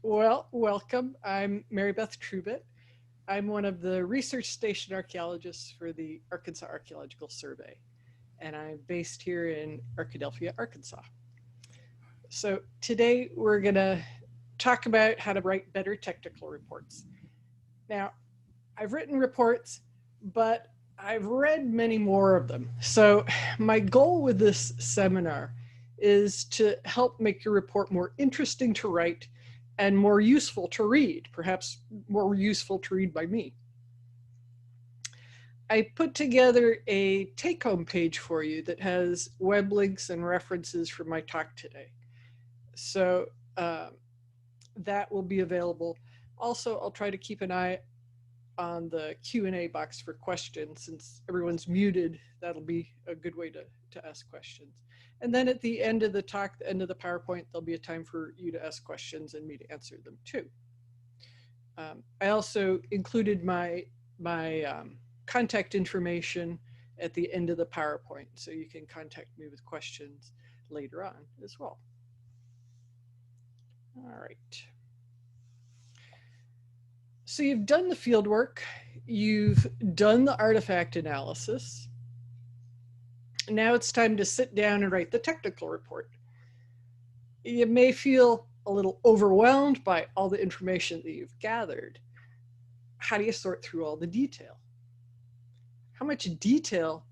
Well, welcome. I'm Mary Beth Trubitt. I'm one of the research station archaeologists for the Arkansas Archaeological Survey, and I'm based here in Arkadelphia, Arkansas. So today we're going to talk about how to write better technical reports. Now, I've written reports, but I've read many more of them. So my goal with this seminar is to help make your report more interesting to write and more useful to read, perhaps more useful to read by me. I put together a take-home page for you that has web links and references for my talk today. So that will be available. Also, I'll try to keep an eye on the Q&A box for questions. Since everyone's muted, that'll be a good way to ask questions. And then at the end of the talk, the end of the PowerPoint, there'll be a time for you to ask questions and me to answer them too. I also included my contact information at the end of the PowerPoint, so you can contact me with questions later on as well. All right. So you've done the field work, you've done the artifact analysis. Now it's time to sit down and write the technical report. You may feel a little overwhelmed by all the information that you've gathered. How do you sort through all the detail? How much detail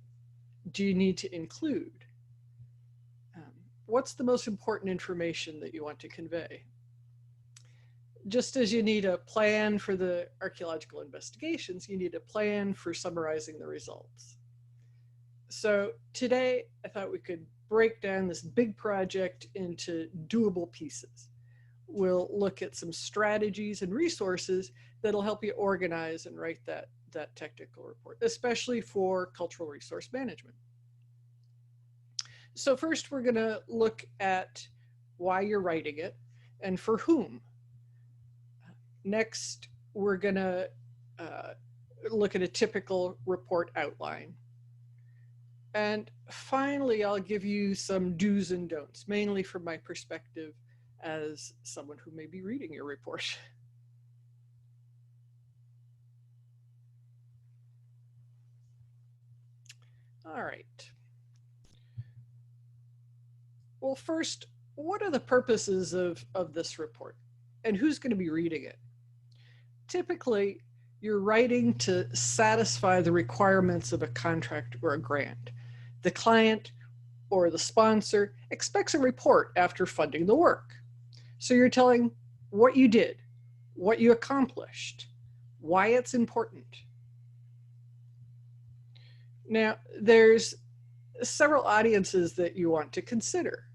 do you need to include? What's the most important information that you want to convey? Just as you need a plan for the archaeological investigations, you need a plan for summarizing the results. So today, I thought we could break down this big project into doable pieces. We'll look at some strategies and resources that'll help you organize and write that technical report, especially for cultural resource management. So first, we're going to look at why you're writing it and for whom. Next, we're going to look at a typical report outline. And finally, I'll give you some do's and don'ts, mainly from my perspective as someone who may be reading your report. All right. Well, first, what are the purposes of this report? And who's going to be reading it? Typically, you're writing to satisfy the requirements of a contract or a grant. The client or the sponsor expects a report after funding the work. So you're telling what you did, what you accomplished, why it's important. Now, there's several audiences that you want to consider.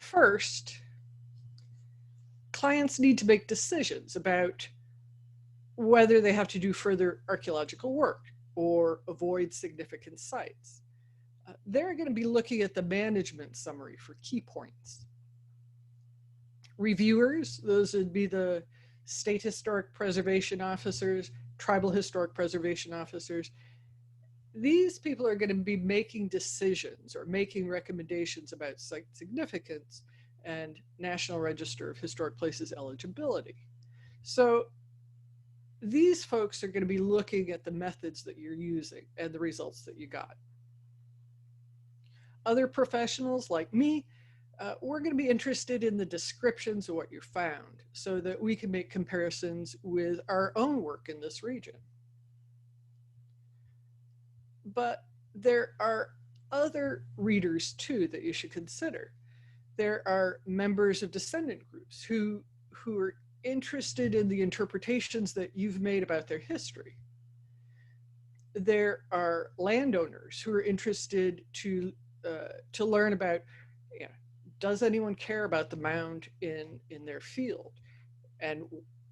First, clients need to make decisions about whether they have to do further archaeological work or avoid significant sites. They're going to be looking at the management summary for key points. Reviewers, those would be the state historic preservation officers, tribal historic preservation officers. These people are going to be making decisions or making recommendations about site significance and National Register of Historic Places eligibility. So these folks are going to be looking at the methods that you're using and the results that you got. Other professionals like me, we're going to be interested in the descriptions of what you found so that we can make comparisons with our own work in this region. But there are other readers too that you should consider. There are members of descendant groups who are interested in the interpretations that you've made about their history. There are landowners who are interested to learn about, does anyone care about the mound in their field, and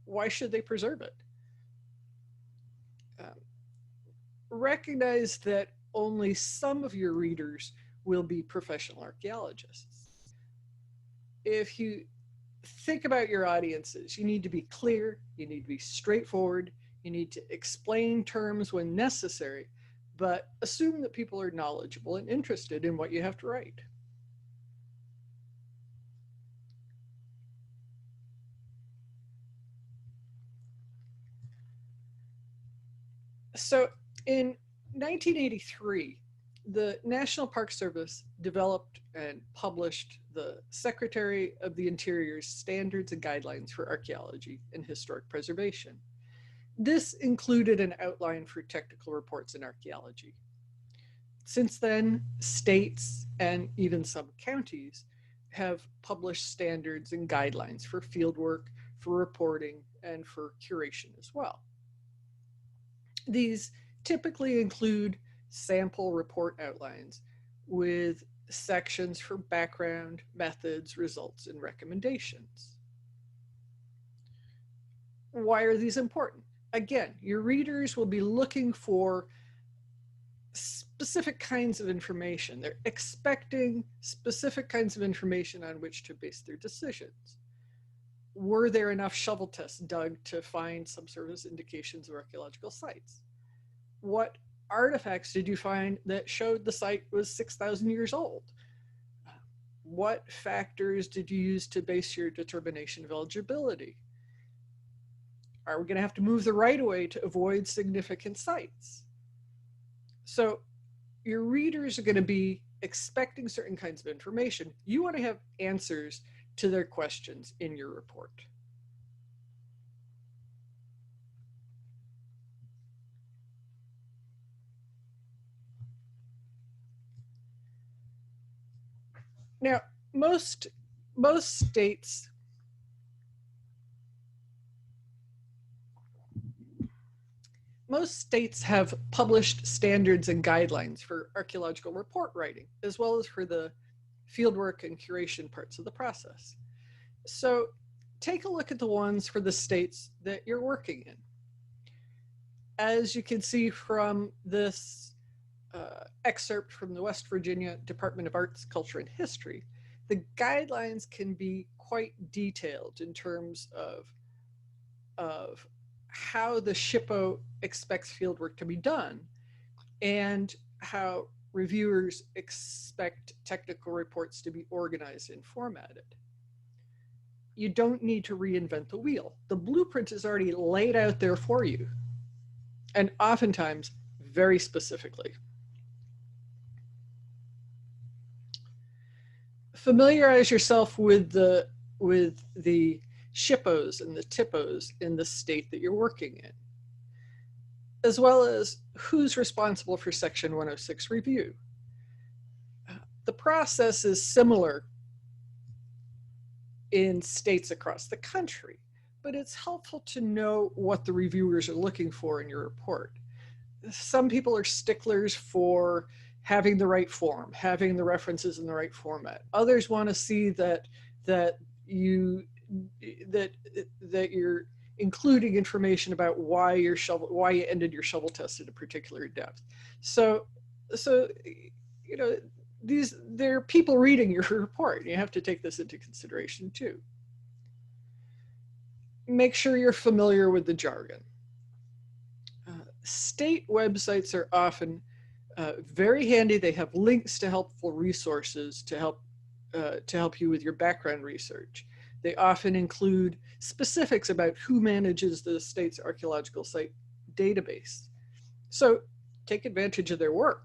why should they preserve it? Recognize that only some of your readers will be professional archaeologists. If you think about your audiences, you need to be clear, you need to be straightforward, you need to explain terms when necessary, but assume that people are knowledgeable and interested in what you have to write. So in 1983, the National Park Service developed and published the Secretary of the Interior's Standards and Guidelines for Archaeology and Historic Preservation. This included an outline for technical reports in archaeology. Since then, states and even some counties have published standards and guidelines for fieldwork, for reporting, and for curation as well. These typically include sample report outlines with sections for background, methods, results, and recommendations. Why are these important? Again, your readers will be looking for specific kinds of information. They're expecting specific kinds of information on which to base their decisions. Were there enough shovel tests dug to find subsurface indications of archaeological sites? What artifacts did you find that showed the site was 6,000 years old? What factors did you use to base your determination of eligibility? Are we going to have to move the right-of-way to avoid significant sites? So your readers are going to be expecting certain kinds of information. You want to have answers to their questions in your report. Now, most states have published standards and guidelines for archaeological report writing, as well as for the fieldwork and curation parts of the process. So take a look at the ones for the states that you're working in. As you can see from this excerpt from the West Virginia Department of Arts, Culture, and History, the guidelines can be quite detailed in terms of how the SHPO expects fieldwork to be done and how reviewers expect technical reports to be organized and formatted. You don't need to reinvent the wheel. The blueprint is already laid out there for you, and oftentimes very specifically. Familiarize yourself with the SHPOs and the TIPOs in the state that you're working in, as well as who's responsible for Section 106 review. The process is similar in states across the country, but it's helpful to know what the reviewers are looking for in your report. Some people are sticklers for having the right form, having the references in the right format. Others want to see that you're including information about why you ended your shovel test at a particular depth. So you know, there are people reading your report, and you have to take this into consideration too. Make sure you're familiar with the jargon. State websites are often very handy. They have links to helpful resources to help you with your background research. They often include specifics about who manages the state's archaeological site database. So take advantage of their work.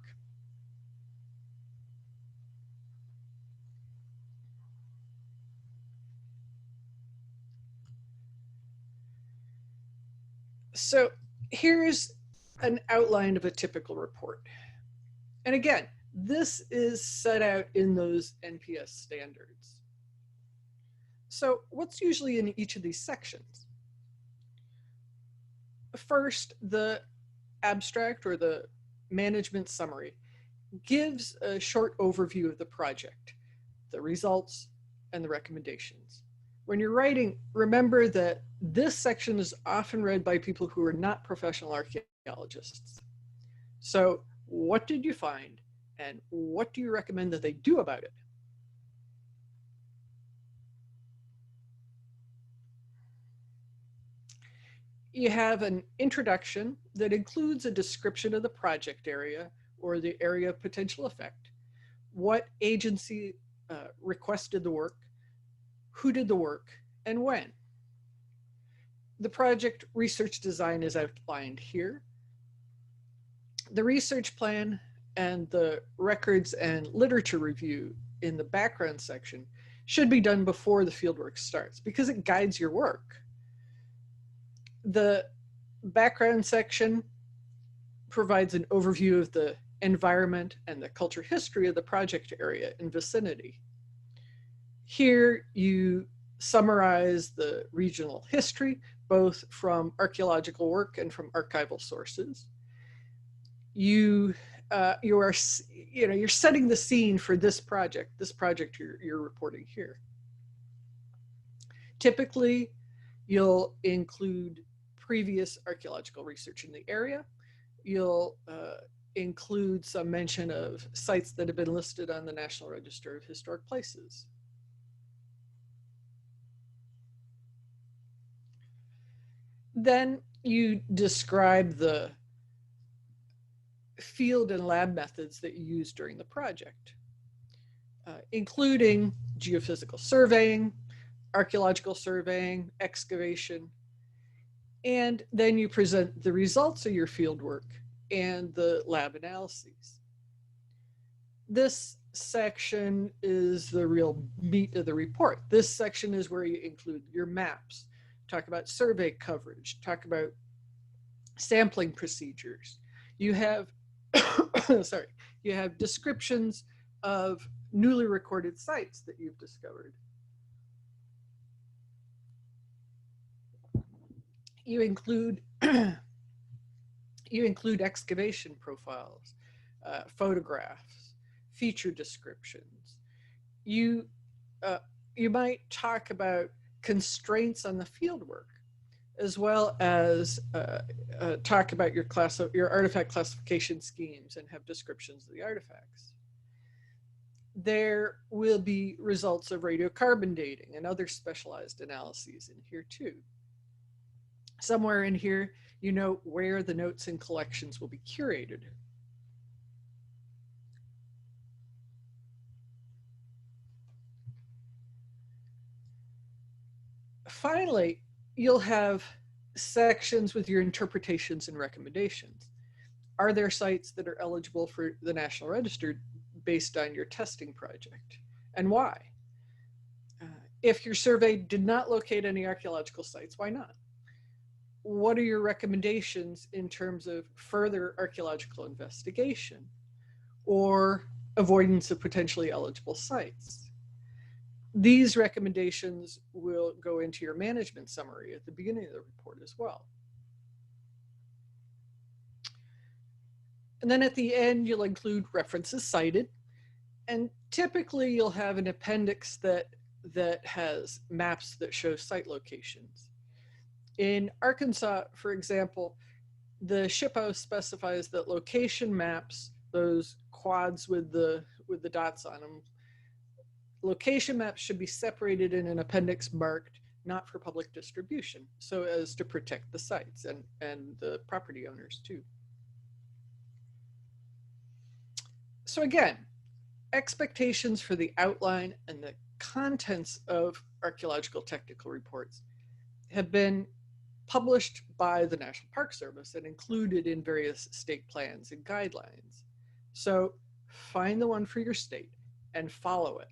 So here's an outline of a typical report. And again, this is set out in those NPS standards. So what's usually in each of these sections? First, the abstract or the management summary gives a short overview of the project, the results, and the recommendations. When you're writing, remember that this section is often read by people who are not professional archaeologists. So what did you find, and what do you recommend that they do about it? You have an introduction that includes a description of the project area or the area of potential effect, what agency requested the work, who did the work, and when. The project research design is outlined here. The research plan and the records and literature review in the background section should be done before the fieldwork starts because it guides your work. The background section provides an overview of the environment and the culture history of the project area and vicinity. Here you summarize the regional history, both from archaeological work and from archival sources. You're setting the scene for this project you're reporting here. Typically, you'll include previous archaeological research in the area. You'll include some mention of sites that have been listed on the National Register of Historic Places. Then you describe the field and lab methods that you use during the project, including geophysical surveying, archaeological surveying, excavation, and then you present the results of your field work and the lab analyses. This section is the real meat of the report. This section is where you include your maps, talk about survey coverage, talk about sampling procedures. You have, you have descriptions of newly recorded sites that you've discovered. You include excavation profiles, photographs, feature descriptions. You might talk about constraints on the fieldwork, as well as talk about your artifact classification schemes and have descriptions of the artifacts. There will be results of radiocarbon dating and other specialized analyses in here too. Somewhere in here, you know where the notes and collections will be curated. Finally, you'll have sections with your interpretations and recommendations. Are there sites that are eligible for the National Register based on your testing project, and why? If your survey did not locate any archaeological sites, why not? What are your recommendations in terms of further archaeological investigation or avoidance of potentially eligible sites? These recommendations will go into your management summary at the beginning of the report as well. And then at the end, you'll include references cited. And typically you'll have an appendix that has maps that show site locations. In Arkansas, for example, the SHPO specifies that location maps, those quads with the dots on them, location maps should be separated in an appendix marked not for public distribution, so as to protect the sites and the property owners too. So again, expectations for the outline and the contents of archaeological technical reports have been published by the National Park Service and included in various state plans and guidelines. So find the one for your state and follow it.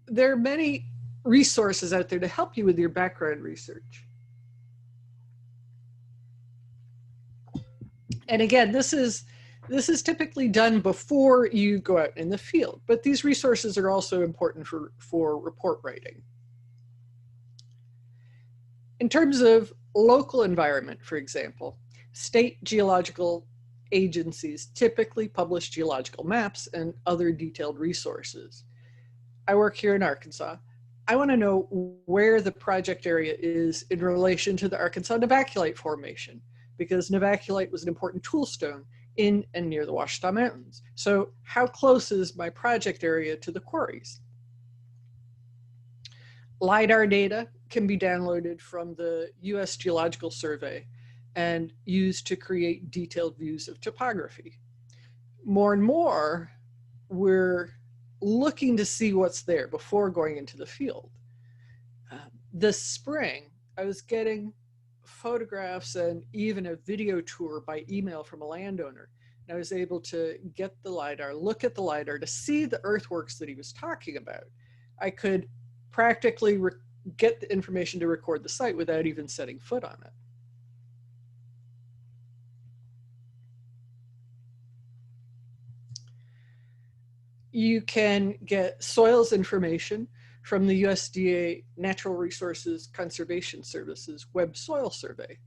There are many resources out there to help you with your background research. And again, this is typically done before you go out in the field, but these resources are also important for report writing. In terms of local environment, for example, state geological agencies typically publish geological maps and other detailed resources. I work here in Arkansas. I want to know where the project area is in relation to the Arkansas Novaculite Formation, because Novaculite was an important toolstone in and near the Ouachita Mountains. So how close is my project area to the quarries? LiDAR data can be downloaded from the US Geological Survey and used to create detailed views of topography. More and more, we're looking to see what's there before going into the field. This spring, I was getting photographs and even a video tour by email from a landowner. And I was able to get the LiDAR, look at the LiDAR to see the earthworks that he was talking about. I could practically get the information to record the site without even setting foot on it. You can get soils information from the USDA Natural Resources Conservation Service's Web Soil Survey.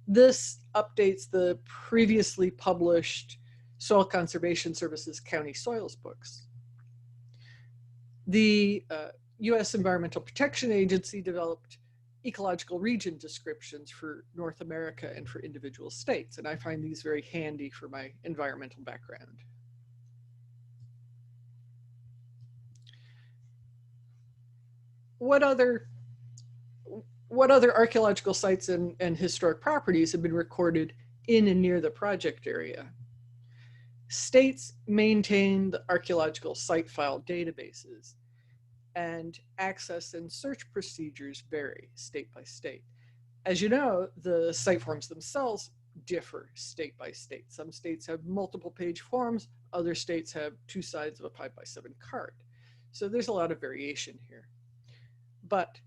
This updates the previously published Soil Conservation Service's County Soils books. The US Environmental Protection Agency developed ecological region descriptions for North America and for individual states, and I find these very handy for my environmental background. What other archaeological sites and historic properties have been recorded in and near the project area? States maintain the archaeological site file databases, and access and search procedures vary state by state. As you know, the site forms themselves differ state by state. Some states have multiple page forms, other states have 2 sides of a 5x7 card. So there's a lot of variation here. But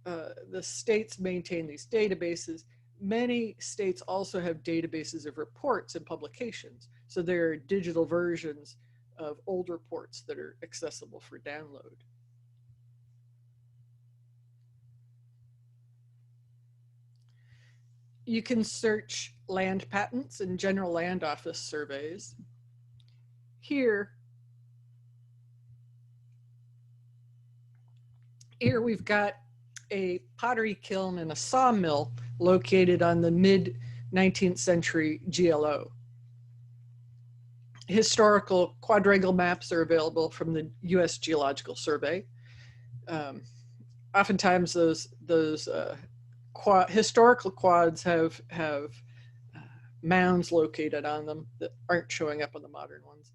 the states maintain these databases. Many states also have databases of reports and publications. So there are digital versions of old reports that are accessible for download. You can search land patents and general land office surveys. Here we've got a pottery kiln and a sawmill located on the mid-19th century GLO. Historical quadrangle maps are available from the US Geological Survey. Oftentimes those historical quads have mounds located on them that aren't showing up on the modern ones.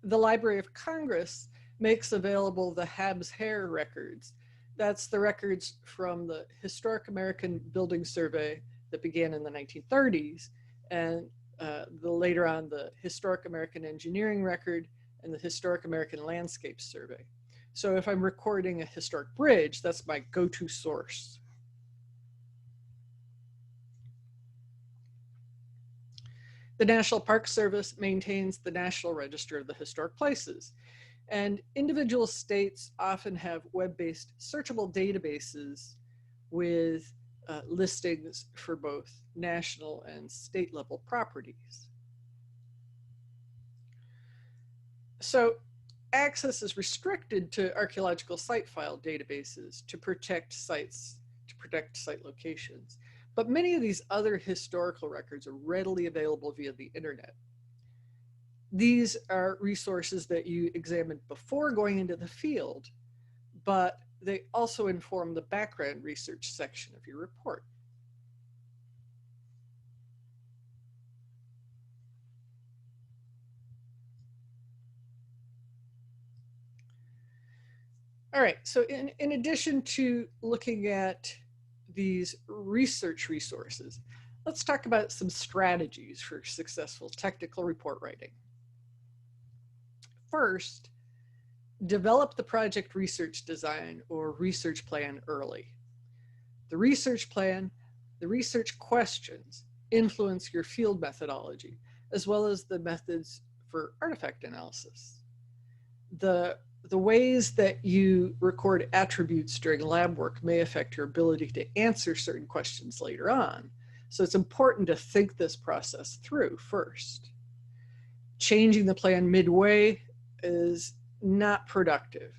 The Library of Congress makes available the Habs Hare records. That's the records from the Historic American Building Survey that began in the 1930s, and later on the Historic American Engineering Record and the Historic American Landscape Survey. So if I'm recording a historic bridge, that's my go-to source. The National Park Service maintains the National Register of the Historic Places, and individual states often have web-based searchable databases with listings for both national and state level properties. So access is restricted to archaeological site file databases to protect sites, to protect site locations. But many of these other historical records are readily available via the internet. These are resources that you examined before going into the field, but they also inform the background research section of your report. All right, so in addition to looking at these research resources, let's talk about some strategies for successful technical report writing. First, develop the project research design or research plan early. The research plan, the research questions influence your field methodology, as well as the methods for artifact analysis. The ways that you record attributes during lab work may affect your ability to answer certain questions later on. So it's important to think this process through first. Changing the plan midway is not productive.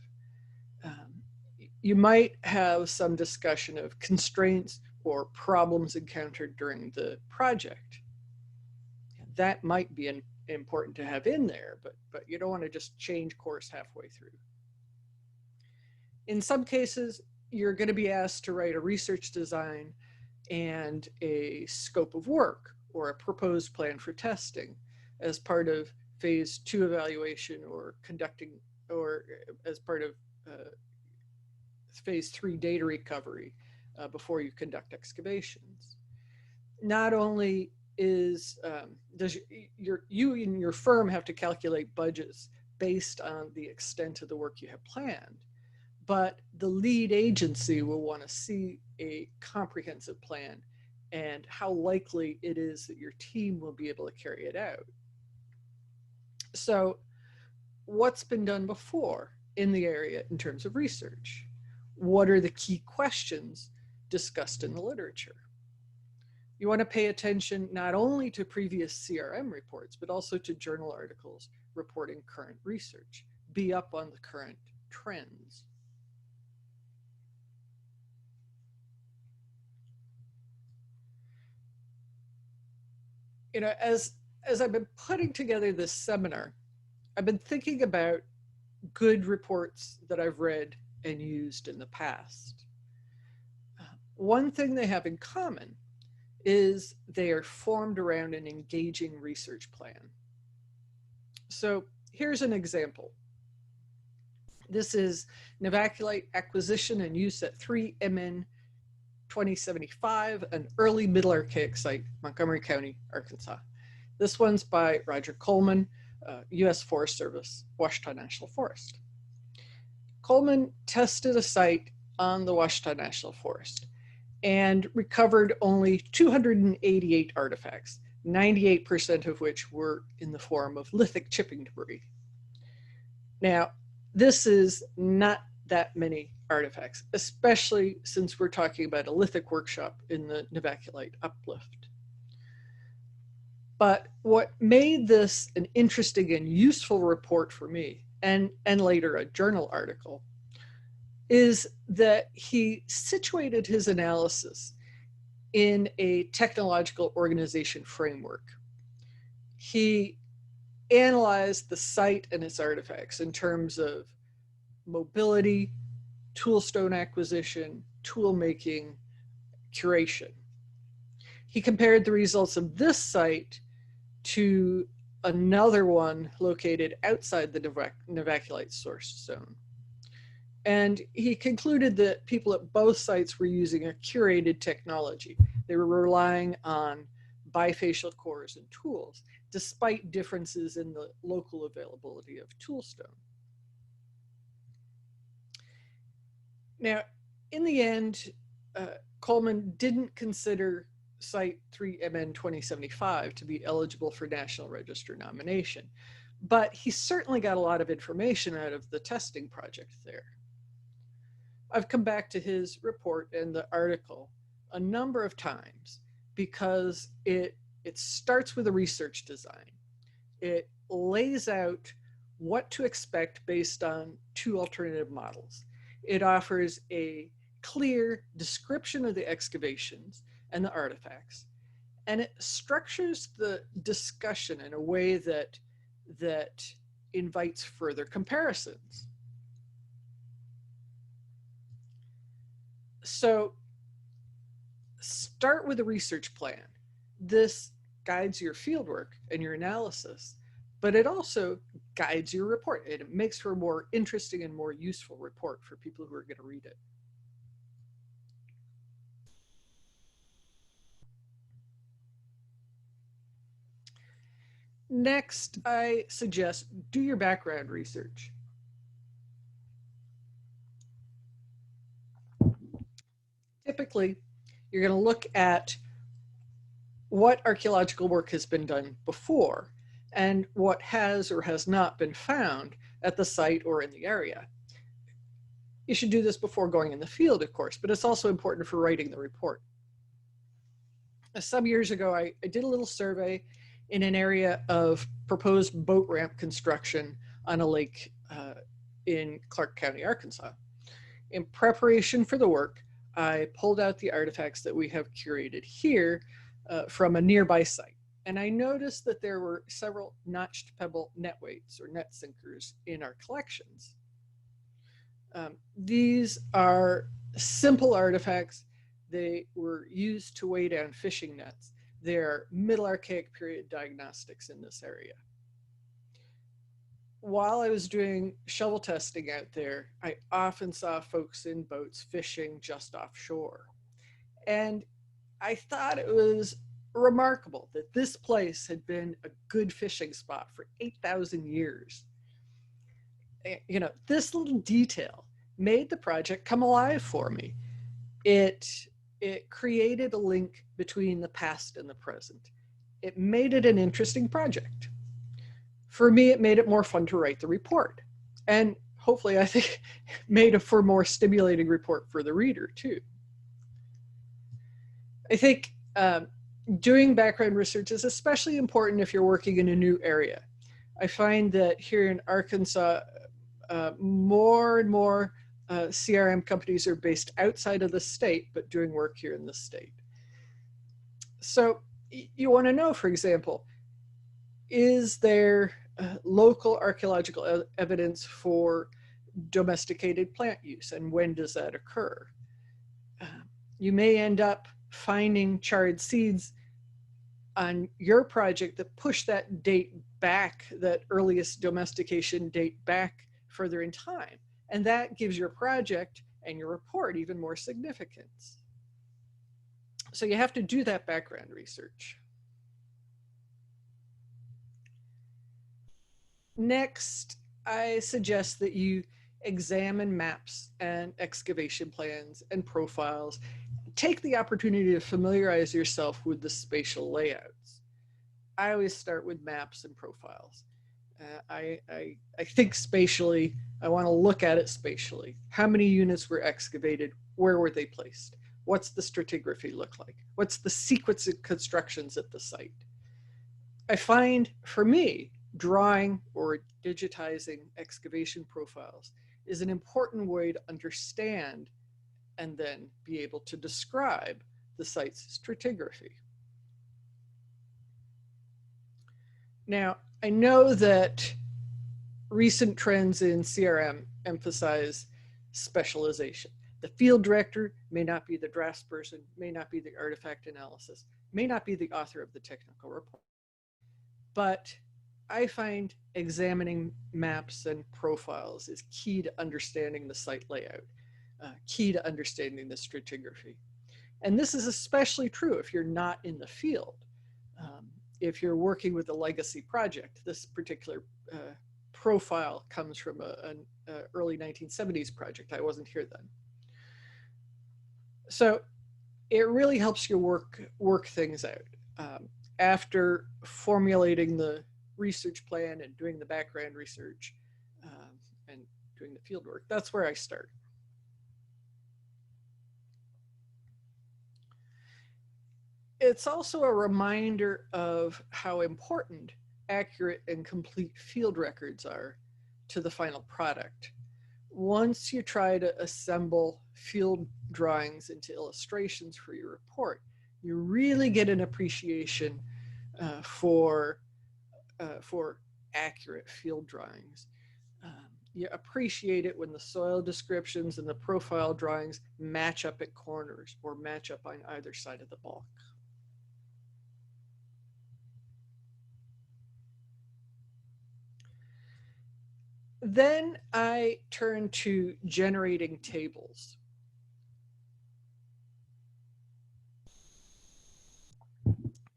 You might have some discussion of constraints or problems encountered during the project. That might be important to have in there, but you don't want to just change course halfway through. In some cases, you're going to be asked to write a research design and a scope of work or a proposed plan for testing as part of phase 2 evaluation or conducting, or as part of phase 3 data recovery before you conduct excavations. Not only does you and your firm have to calculate budgets based on the extent of the work you have planned, but the lead agency will want to see a comprehensive plan and how likely it is that your team will be able to carry it out. So what's been done before in the area in terms of research? What are the key questions discussed in the literature? You want to pay attention not only to previous CRM reports, but also to journal articles reporting current research. Be up on the current trends. You know, as I've been putting together this seminar, I've been thinking about good reports that I've read and used in the past. One thing they have in common is they are formed around an engaging research plan. So here's an example. This is Novaculite acquisition and use at 3MN 2075, an early middle archaic site, Montgomery County, Arkansas. This one's by Roger Coleman, U.S. Forest Service, Ouachita National Forest. Coleman tested a site on the Ouachita National Forest and recovered only 288 artifacts, 98% of which were in the form of lithic chipping debris. Now, this is not that many artifacts, especially since we're talking about a lithic workshop in the Novaculite uplift. But what made this an interesting and useful report for me, and later a journal article, is that he situated his analysis in a technological organization framework. He analyzed the site and its artifacts in terms of mobility, toolstone acquisition, tool making, curation. He compared the results of this site to another one located outside the Novaculite source zone. And he concluded that people at both sites were using a curated technology. They were relying on bifacial cores and tools, despite differences in the local availability of toolstone. Now, in the end, Coleman didn't consider Site 3MN 2075 to be eligible for National Register nomination, but he certainly got a lot of information out of the testing project there. I've come back to his report and the article a number of times because it starts with a research design. It lays out what to expect based on 2 alternative models. It offers a clear description of the excavations and the artifacts, and it structures the discussion in a way that invites further comparisons. So start with a research plan. This guides your fieldwork and your analysis, but it also guides your report. It makes for a more interesting and more useful report for people who are going to read it. Next, I suggest do your background research. Typically, you're going to look at what archaeological work has been done before and what has or has not been found at the site or in the area. You should do this before going in the field, of course, but it's also important for writing the report. Some years ago, I did a little survey in an area of proposed boat ramp construction on a lake in Clark County, Arkansas. In preparation for the work, I pulled out the artifacts that we have curated here from a nearby site. And I noticed that there were several notched pebble net weights or net sinkers in our collections. These are simple artifacts. They were used to weigh down fishing nets. They're Middle Archaic period diagnostics in this area. While I was doing shovel testing out there, I often saw folks in boats fishing just offshore. And I thought it was remarkable that this place had been a good fishing spot for 8,000 years. You know, this little detail made the project come alive for me. It created a link between the past and the present. It made it an interesting project. For me, it made it more fun to write the report. And hopefully, I think, made it for a more stimulating report for the reader, too. I think doing background research is especially important if you're working in a new area. I find that here in Arkansas, more and more CRM companies are based outside of the state, but doing work here in the state. So you want to know, for example, is there local archaeological evidence for domesticated plant use, and when does that occur? You may end up finding charred seeds on your project that push that date back, that earliest domestication date back further in time. And that gives your project and your report even more significance. So you have to do that background research. Next, I suggest that you examine maps and excavation plans and profiles. Take the opportunity to familiarize yourself with the spatial layouts. I always start with maps and profiles. I think spatially. I want to look at it spatially. How many units were excavated? Where were they placed? What's the stratigraphy look like? What's the sequence of constructions at the site? I find, for me, drawing or digitizing excavation profiles is an important way to understand and then be able to describe the site's stratigraphy. Now, I know that recent trends in CRM emphasize specialization. The field director may not be the draftsperson, may not be the artifact analysis, may not be the author of the technical report. But I find examining maps and profiles is key to understanding the site layout, key to understanding the stratigraphy. And this is especially true if you're not in the field. If you're working with a legacy project, this particular profile comes from an early 1970s project. I wasn't here then. So it really helps you work things out. After formulating the research plan and doing the background research and doing the field work, that's where I start. It's also a reminder of how important accurate and complete field records are to the final product. Once you try to assemble field drawings into illustrations for your report, you really get an appreciation for accurate field drawings. You appreciate it when the soil descriptions and the profile drawings match up at corners or match up on either side of the bulk. Then I turn to generating tables.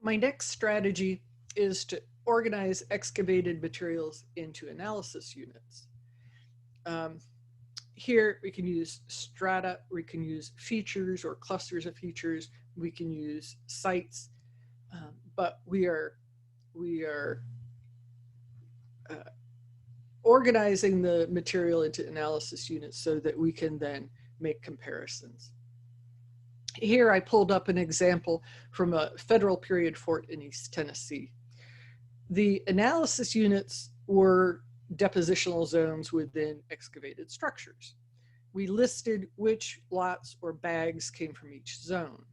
My next strategy is to organize excavated materials into analysis units. Here we can use strata, we can use features or clusters of features, we can use sites, but we are organizing the material into analysis units so that we can then make comparisons. Here I pulled up an example from a federal period fort in East Tennessee. The analysis units were depositional zones within excavated structures. We listed which lots or bags came from each zone.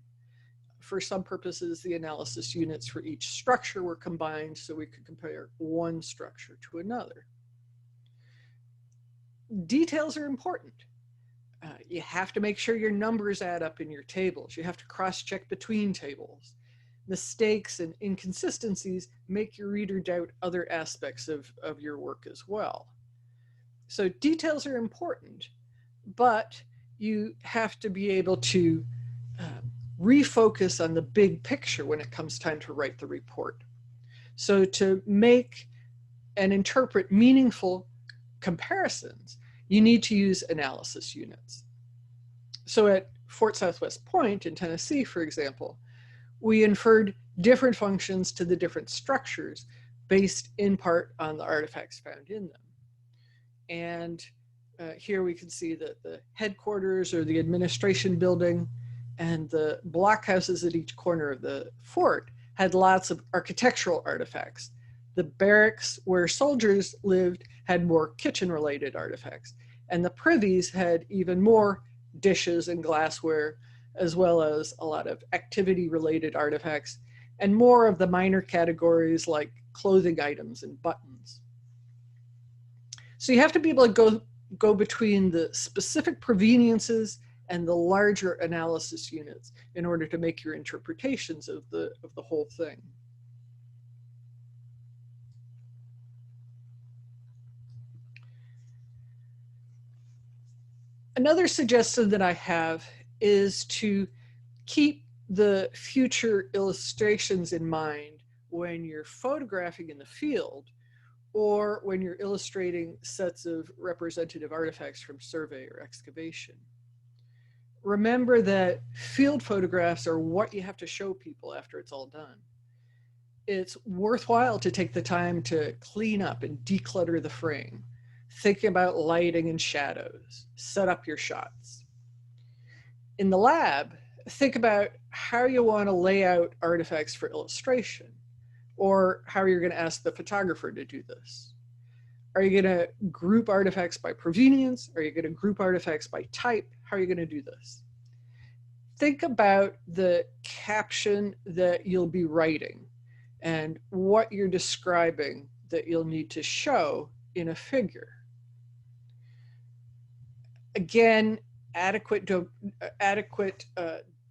For some purposes, the analysis units for each structure were combined so we could compare one structure to another. Details are important. You have to make sure your numbers add up in your tables. You have to cross-check between tables. Mistakes and inconsistencies make your reader doubt other aspects of your work as well. So details are important, but you have to be able to refocus on the big picture when it comes time to write the report. So to make and interpret meaningful comparisons, you need to use analysis units. So at Fort Southwest Point in Tennessee, for example, we inferred different functions to the different structures based in part on the artifacts found in them. And here we can see that the headquarters or the administration building and the blockhouses at each corner of the fort had lots of architectural artifacts. The barracks where soldiers lived had more kitchen-related artifacts, and the privies had even more dishes and glassware, as well as a lot of activity-related artifacts, and more of the minor categories like clothing items and buttons. So you have to be able to go between the specific proveniences and the larger analysis units in order to make your interpretations of the whole thing. Another suggestion that I have is to keep the future illustrations in mind when you're photographing in the field or when you're illustrating sets of representative artifacts from survey or excavation. Remember that field photographs are what you have to show people after it's all done. It's worthwhile to take the time to clean up and declutter the frame, think about lighting and shadows, set up your shots. In the lab, think about how you want to lay out artifacts for illustration, or how you're going to ask the photographer to do this. Are you going to group artifacts by provenience? Are you going to group artifacts by type? How are you going to do this? Think about the caption that you'll be writing and what you're describing that you'll need to show in a figure. Again, adequate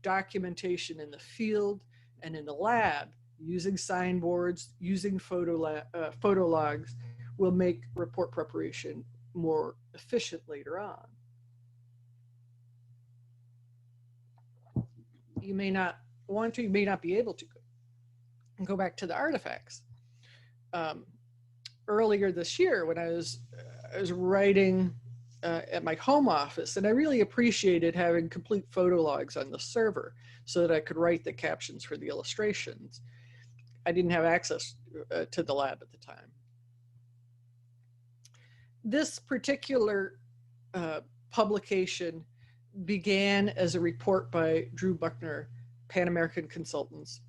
documentation in the field and in the lab, using signboards, using photo logs, will make report preparation more efficient later on. You may not want to, you may not be able to go back to the artifacts. Earlier this year, when I was writing at my home office, and I really appreciated having complete photo logs on the server so that I could write the captions for the illustrations. I didn't have access to the lab at the time. This particular publication began as a report by Drew Buckner, Pan American Consultants.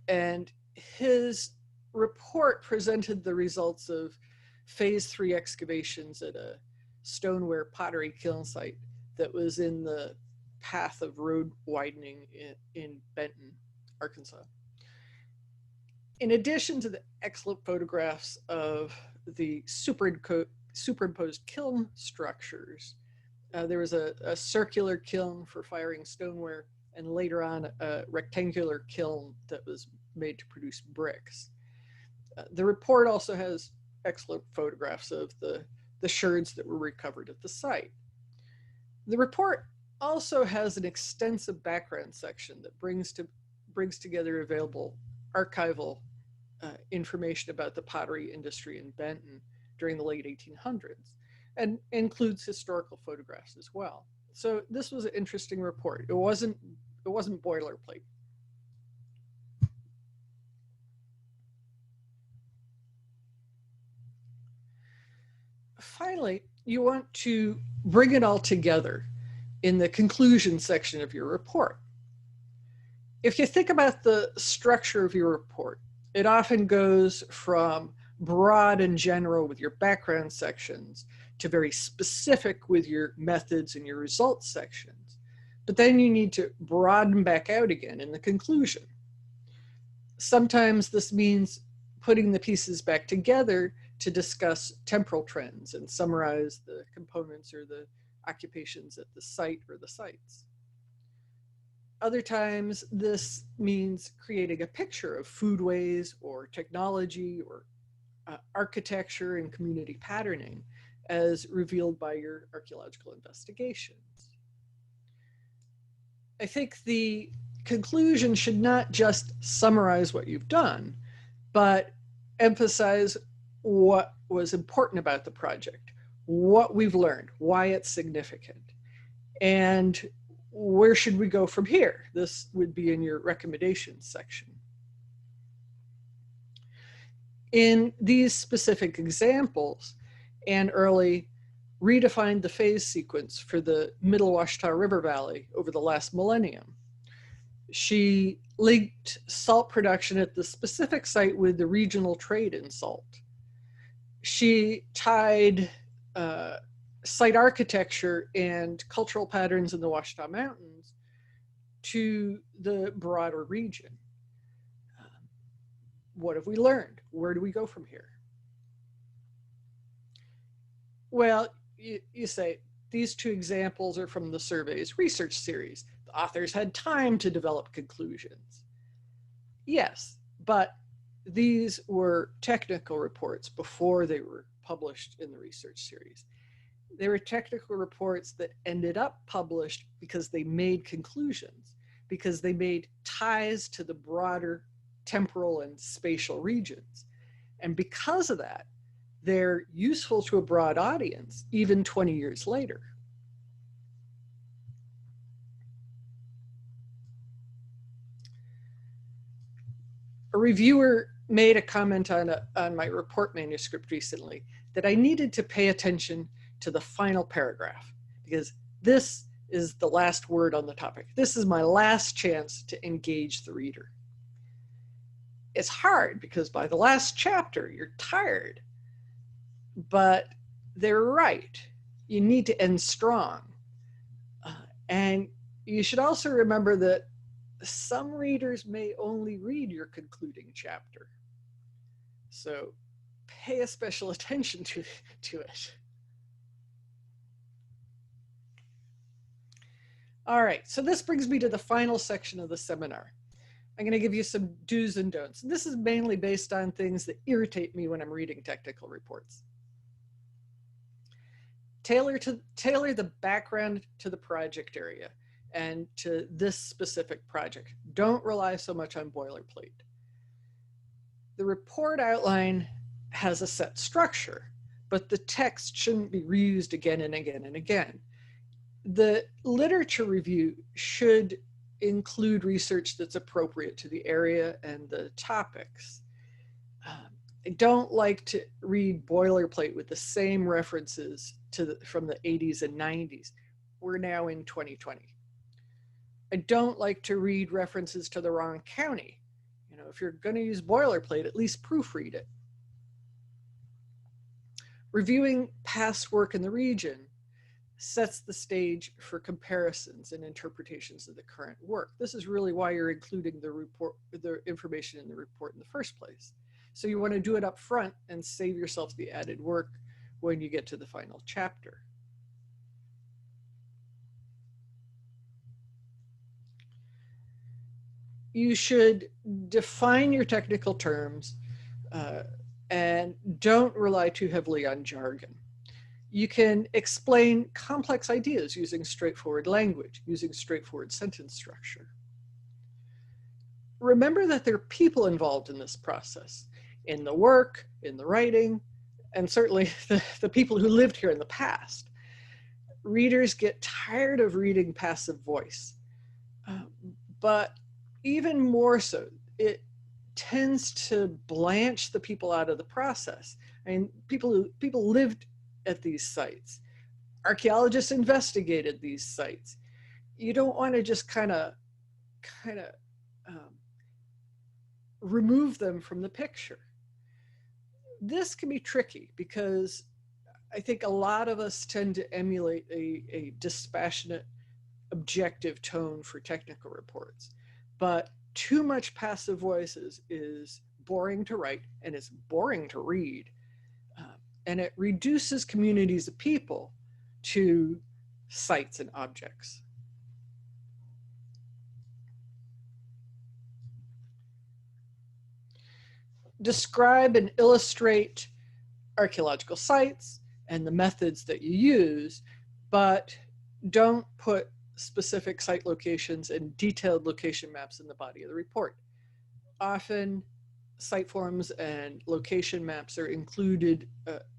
And his report presented the results of phase 3 excavations at a stoneware pottery kiln site that was in the path of road widening in Benton, Arkansas. In addition to the excellent photographs of the superimposed kiln structures, there was a circular kiln for firing stoneware, and later on a rectangular kiln that was made to produce bricks. The report also has excellent photographs of the sherds that were recovered at the site. The report also has an extensive background section that brings together available archival information about the pottery industry in Benton during the late 1800s, and includes historical photographs as well. So this was an interesting report. It wasn't boilerplate. Finally, you want to bring it all together in the conclusion section of your report. If you think about the structure of your report, it often goes from broad and general with your background sections to very specific with your methods and your results sections. But then you need to broaden back out again in the conclusion. Sometimes this means putting the pieces back together to discuss temporal trends and summarize the components or the occupations at the site or the sites. Other times, this means creating a picture of foodways or technology or architecture and community patterning as revealed by your archaeological investigations. I think the conclusion should not just summarize what you've done, but emphasize what was important about the project, what we've learned, why it's significant, and where should we go from here? This would be in your recommendations section. In these specific examples, Anne Early redefined the phase sequence for the Middle Ouachita River Valley over the last millennium. She linked salt production at the specific site with the regional trade in salt. She tied site architecture and cultural patterns in the Ouachita Mountains to the broader region. What have we learned? Where do we go from here? Well, you say, these two examples are from the survey's research series. The authors had time to develop conclusions. Yes, but these were technical reports before they were published in the research series. They were technical reports that ended up published because they made conclusions, because they made ties to the broader temporal and spatial regions. And because of that, they're useful to a broad audience, even 20 years later. A reviewer made a comment on my report manuscript recently that I needed to pay attention to the final paragraph, because this is the last word on the topic. This is my last chance to engage the reader. It's hard because by the last chapter, you're tired, but they're right. You need to end strong. And you should also remember that some readers may only read your concluding chapter. So pay a special attention to it. All right, so this brings me to the final section of the seminar. I'm going to give you some do's and don'ts. This is mainly based on things that irritate me when I'm reading technical reports. Tailor the background to the project area and to this specific project. Don't rely so much on boilerplate. The report outline has a set structure, but the text shouldn't be reused again and again and again. The literature review should include research that's appropriate to the area and the topics. I don't like to read boilerplate with the same references from the 80s and 90s. We're now in 2020. I don't like to read references to the wrong county. You know, if you're going to use boilerplate, at least proofread it. Reviewing past work in the region sets the stage for comparisons and interpretations of the current work. This is really why you're including the information in the report in the first place. So you want to do it up front and save yourself the added work when you get to the final chapter. You should define your technical terms and don't rely too heavily on jargon. You can explain complex ideas using straightforward language, using straightforward sentence structure. Remember that there are people involved in this process, in the work, in the writing, and certainly the people who lived here in the past. Readers get tired of reading passive voice, but even more so, it tends to blanch the people out of the process. I mean, people lived at these sites. Archaeologists investigated these sites. You don't want to just kind of remove them from the picture. This can be tricky because I think a lot of us tend to emulate a dispassionate, objective tone for technical reports, but too much passive voices is boring to write and it's boring to read. And it reduces communities of people to sites and objects. Describe and illustrate archaeological sites and the methods that you use, but don't put specific site locations and detailed location maps in the body of the report. Often site forms and location maps are included,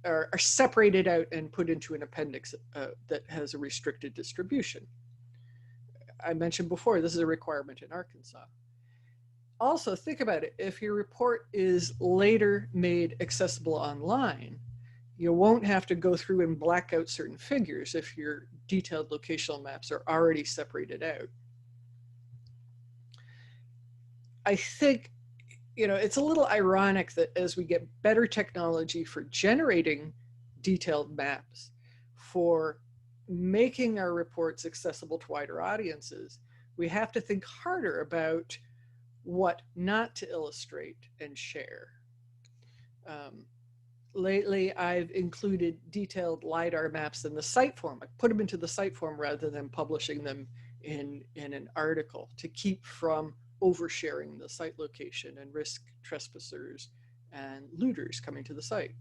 are separated out and put into an appendix that has a restricted distribution. I mentioned before, this is a requirement in Arkansas. Also, think about it. If your report is later made accessible online, you won't have to go through and black out certain figures if your detailed locational maps are already separated out. I think, it's a little ironic that as we get better technology for generating detailed maps, for making our reports accessible to wider audiences, we have to think harder about what not to illustrate and share. Lately, I've included detailed LiDAR maps in the site form. I put them into the site form rather than publishing them in an article to keep from oversharing the site location and risk trespassers and looters coming to the site.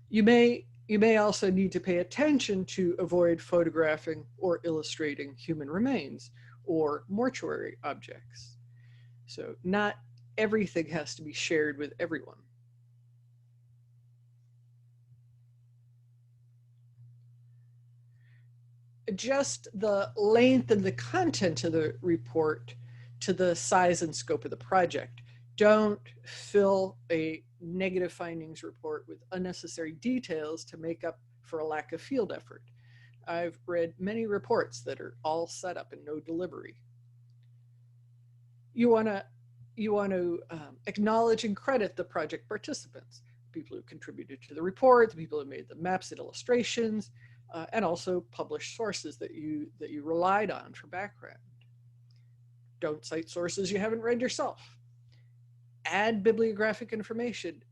You may also need to pay attention to avoid photographing or illustrating human remains or mortuary objects. So not everything has to be shared with everyone. Adjust the length and the content of the report to the size and scope of the project. Don't fill a negative findings report with unnecessary details to make up for a lack of field effort. I've read many reports that are all set up and no delivery. You want to acknowledge and credit the project participants, people who contributed to the report, the people who made the maps and illustrations, and also publish sources that you relied on for background. Don't cite sources you haven't read yourself. Add bibliographic information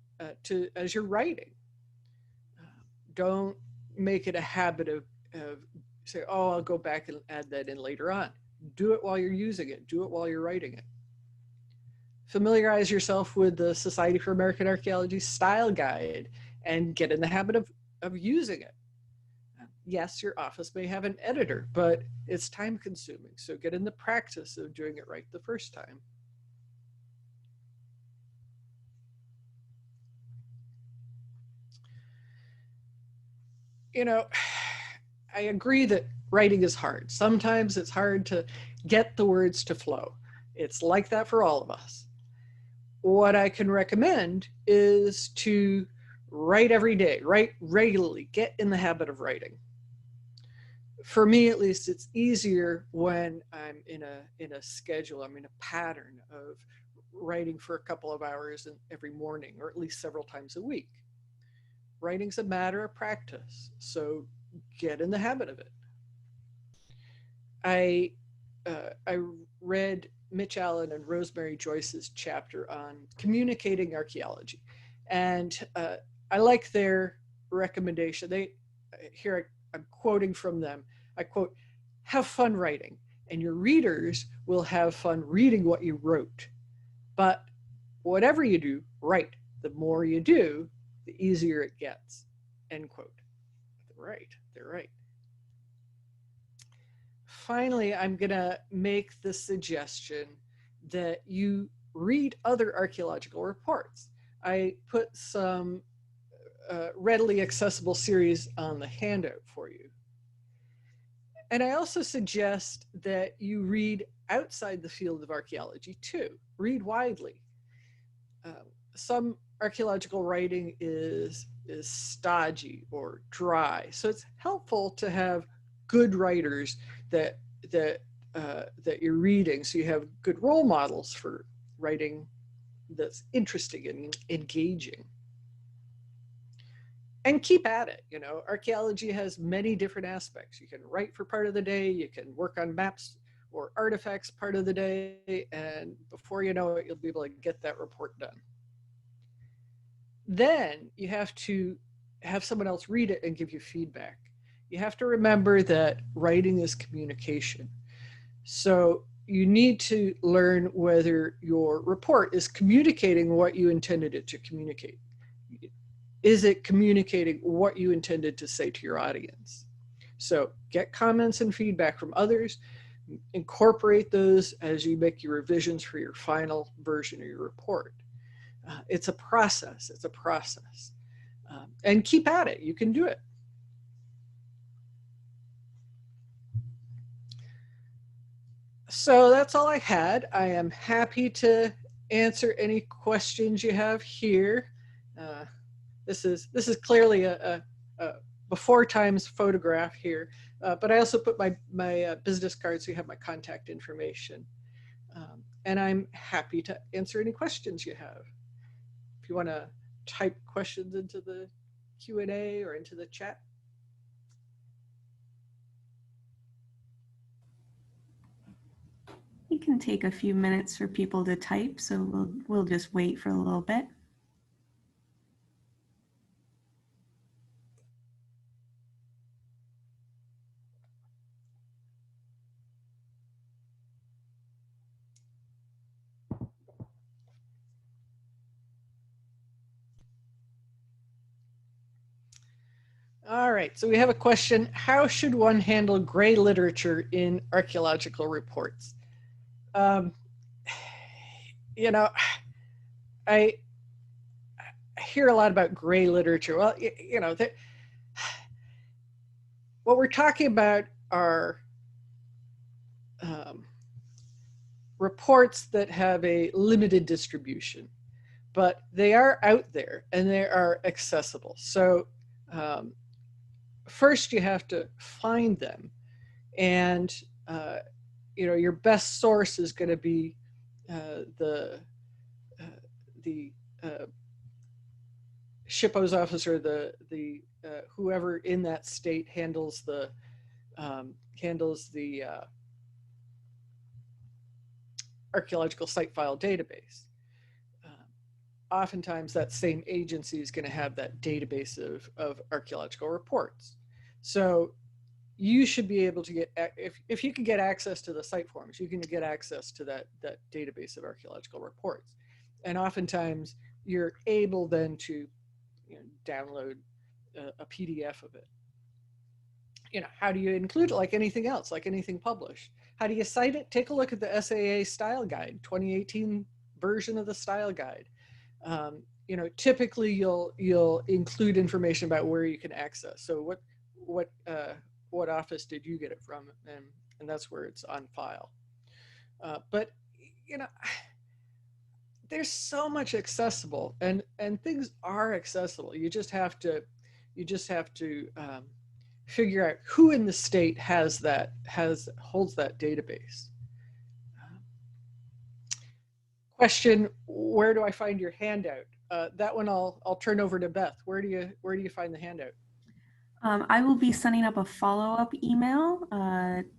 as you're writing. Don't make it a habit of say, oh, I'll go back and add that in later on. Do it while you're using it. Do it while you're writing it. Familiarize yourself with the Society for American Archaeology style guide and get in the habit of using it. Yes, your office may have an editor, but it's time consuming. So get in the practice of doing it right the first time. I agree that writing is hard. Sometimes it's hard to get the words to flow. It's like that for all of us. What I can recommend is to write every day, write regularly, get in the habit of writing. For me, at least, it's easier when I'm in a schedule, I'm in a pattern of writing for a couple of hours every morning, or at least several times a week. Writing's a matter of practice, so get in the habit of it. I read Mitch Allen and Rosemary Joyce's chapter on communicating archaeology, and I like their recommendation. I'm quoting from them. I quote, "Have fun writing, and your readers will have fun reading what you wrote. But whatever you do, write. The more you do, the easier it gets." End quote. They're right. Finally, I'm going to make the suggestion that you read other archaeological reports. I put some readily accessible series on the handout for you. And I also suggest that you read outside the field of archaeology too. Read widely. Some archaeological writing is stodgy or dry, so it's helpful to have good writers that you're reading, so you have good role models for writing that's interesting and engaging. and keep at it. You know, archaeology has many different aspects. You can write for part of the day, you can work on maps or artifacts part of the day, and before you know it, you'll be able to get that report done. Then you have to have someone else read it and give you feedback. You have to remember that writing is communication. So you need to learn whether your report is communicating what you intended it to communicate. Is it communicating what you intended to say to your audience? So get comments and feedback from others, incorporate those as you make your revisions for your final version of your report. It's a process, it's a process. And keep at it, you can do it. So that's all I had. I am happy to answer any questions you have here. This is clearly a before times photograph here, but I also put my business card so you have my contact information. And I'm happy to answer any questions you have. If you want to type questions into the Q&A or into the chat. It can take a few minutes for people to type, so we'll just wait for a little bit. All right, so we have a question. How should one handle gray literature in archaeological reports? You know, I hear a lot about gray literature. Well, you know, what we're talking about are reports that have a limited distribution, but they are out there and they are accessible. So first you have to find them, and you know, your best source is going to be the SHPO's office, or the whoever in that state handles the archaeological site file database. Oftentimes that same agency is going to have that database of archaeological reports. So you should be able to get, if you can get access to the site forms, you can get access to that database of archaeological reports. And oftentimes you're able then to, you know, download a PDF of it. You know, how do you include it? Like anything else, like anything published. How do you cite it? Take a look at the SAA Style Guide, 2018 version of the Style Guide. You know, typically you'll include information about where you can access. So what office did you get it from? And that's where it's on file. But you know, there's so much accessible, and things are accessible. You just have to figure out who in the state holds that database. Question: where do I find your handout? That one I'll turn over to Beth. Where do you find the handout? I will be sending up a follow-up email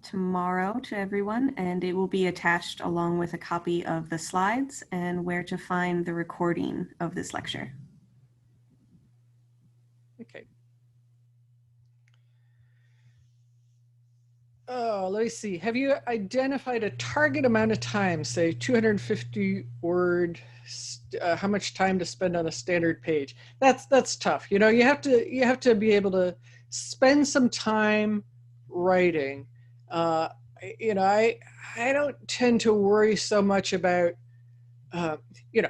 tomorrow to everyone, and it will be attached along with a copy of the slides and where to find the recording of this lecture. Okay. Oh, let me see. Have you identified a target amount of time, say 250 word, how much time to spend on a standard page? That's tough. You know, you have to be able to spend some time writing. You know, I don't tend to worry so much about, you know,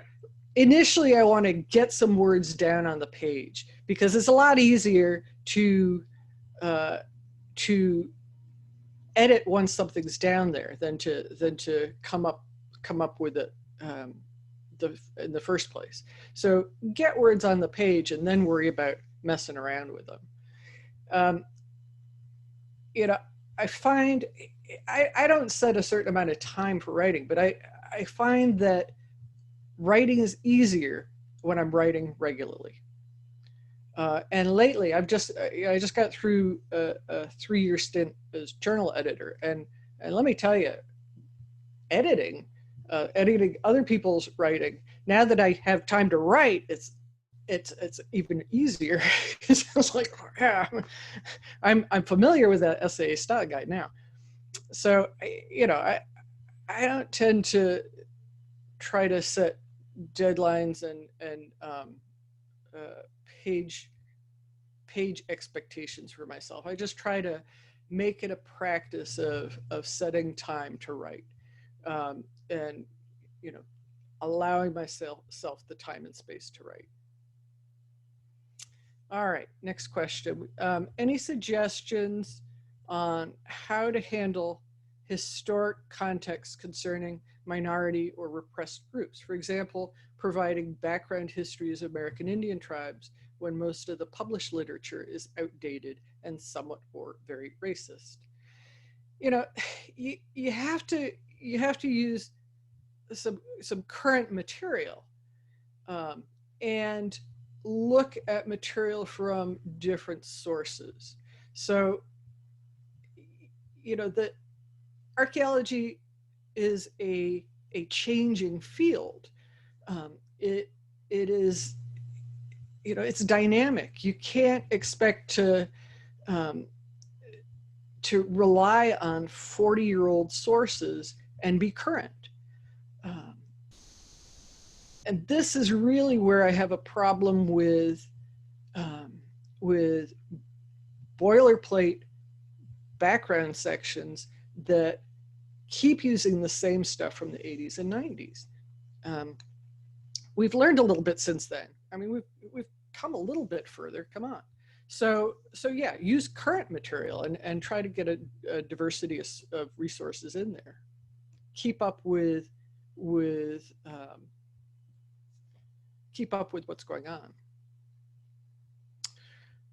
initially I want to get some words down on the page because it's a lot easier to edit once something's down there than to come up with it in the first place. So get words on the page and then worry about messing around with them. You know, I find I don't set a certain amount of time for writing, but I find that writing is easier when I'm writing regularly. And lately, I just got through a 3-year stint as journal editor, and let me tell you, editing, editing other people's writing. Now that I have time to write, it's even easier. Because I was like, yeah, I'm familiar with that essay style guide now. So I don't tend to try to set deadlines and uh, page page expectations for myself. I just try to make it a practice of setting time to write, and you know allowing myself the time and space to write. All right, next question. Any suggestions on how to handle historic context concerning minority or repressed groups? For example, providing background histories of American Indian tribes when most of the published literature is outdated and somewhat or very racist. You know, you have to use some current material, um, and look at material from different sources. So, the archaeology is a changing field. It is, it's dynamic. You can't expect um, to rely on 40-year-old sources and be current. Um, and this is really where I have a problem um, with boilerplate background sections that keep using the same stuff from the 80s and 90s. Um, we've learned a little bit since then. I mean, we've come a little bit further. Come on. So yeah, use current material and try to get a diversity of resources in there. Keep up with um, keep up with what's going on.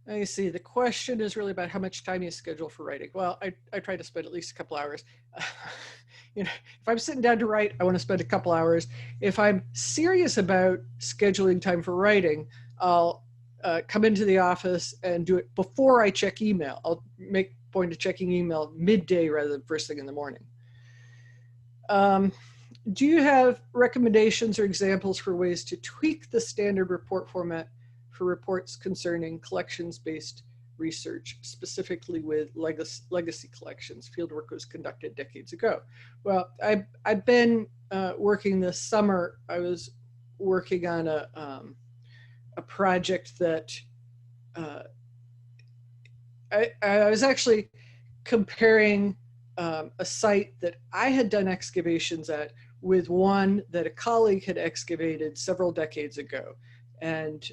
Now you see, the question is really about how much time you schedule for writing. Well, I try to spend at least a couple hours. If I'm sitting down to write, I want to spend a couple hours. If I'm serious about scheduling time for writing, I'll come into the office and do it before I check email. I'll make a point of checking email midday rather than first thing in the morning. Do you have recommendations or examples for ways to tweak the standard report format for reports concerning collections-based research, specifically with legacy collections? Fieldwork was conducted decades ago. Well, I've been working this summer. I was working on a project that I was actually comparing a site that I had done excavations at with one that a colleague had excavated several decades ago. And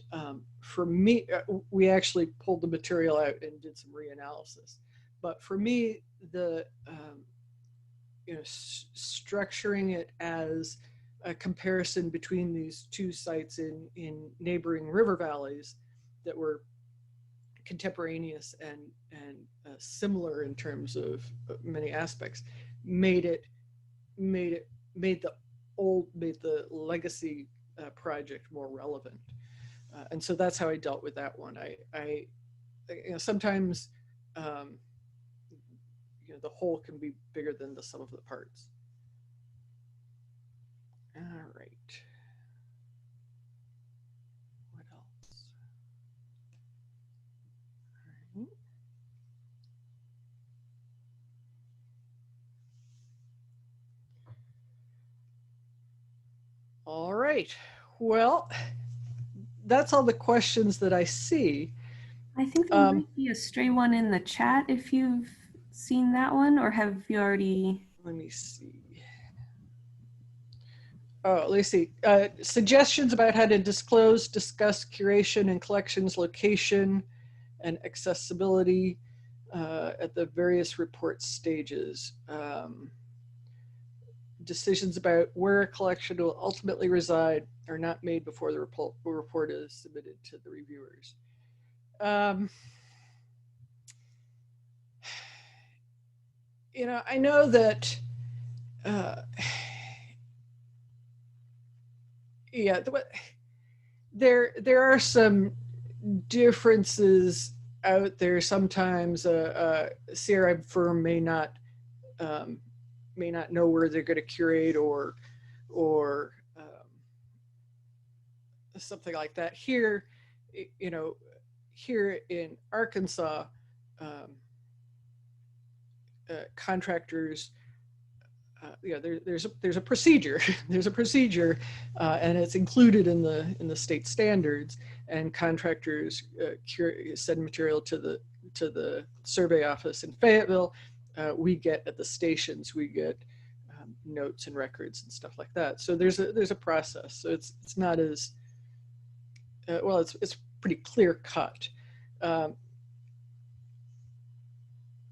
for me, we actually pulled the material out and did some reanalysis. But for me, the structuring it as a comparison between these two sites in neighboring river valleys that were contemporaneous and similar in terms of many aspects made the legacy project more relevant. And so that's how I dealt with that one. I sometimes the whole can be bigger than the sum of the parts. All right. What else? All right. All right. Well, that's all the questions that I see. I think there might be a stray one in the chat if you've seen that one, or have you already? Let me see. Oh, let's see. Suggestions about how to disclose, discuss curation and collections location and accessibility at the various report stages. Decisions about where a collection will ultimately reside are not made before the report is submitted to the reviewers. I know that yeah, there are some differences out there. Sometimes a CRM firm may not know where they're going to curate or something like that. Here, here in Arkansas, contractors, there's a procedure. There's a procedure, and it's included in the state standards. And contractors send material to the survey office in Fayetteville. We get at the stations. We get notes and records and stuff like that. So there's a process. So it's not as well. It's pretty clear cut.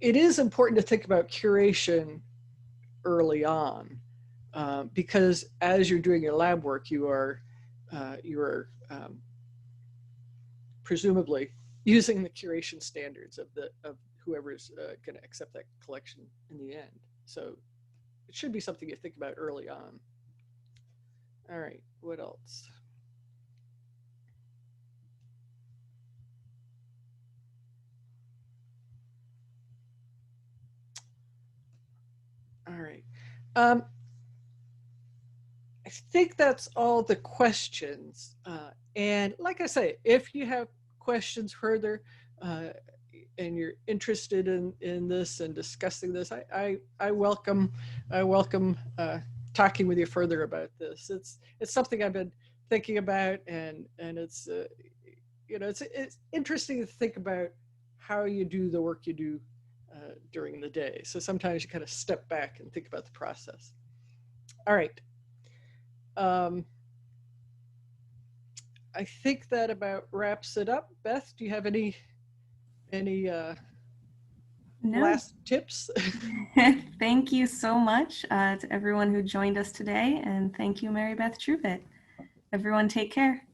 It is important to think about curation early on, because as you're doing your lab work, you are presumably using the curation standards of whoever's going to accept that collection in the end. So it should be something you think about early on. All right, what else? All right. I think that's all the questions. And like I say, if you have questions further and you're interested in this and discussing this, I welcome talking with you further about this. It's something I've been thinking about, and it's it's interesting to think about how you do the work you do during the day. So sometimes you kind of step back and think about the process. All right. I think that about wraps it up. Beth, do you have any last tips? Thank you so much to everyone who joined us today, and thank you, Mary Beth Trubitt. Everyone take care.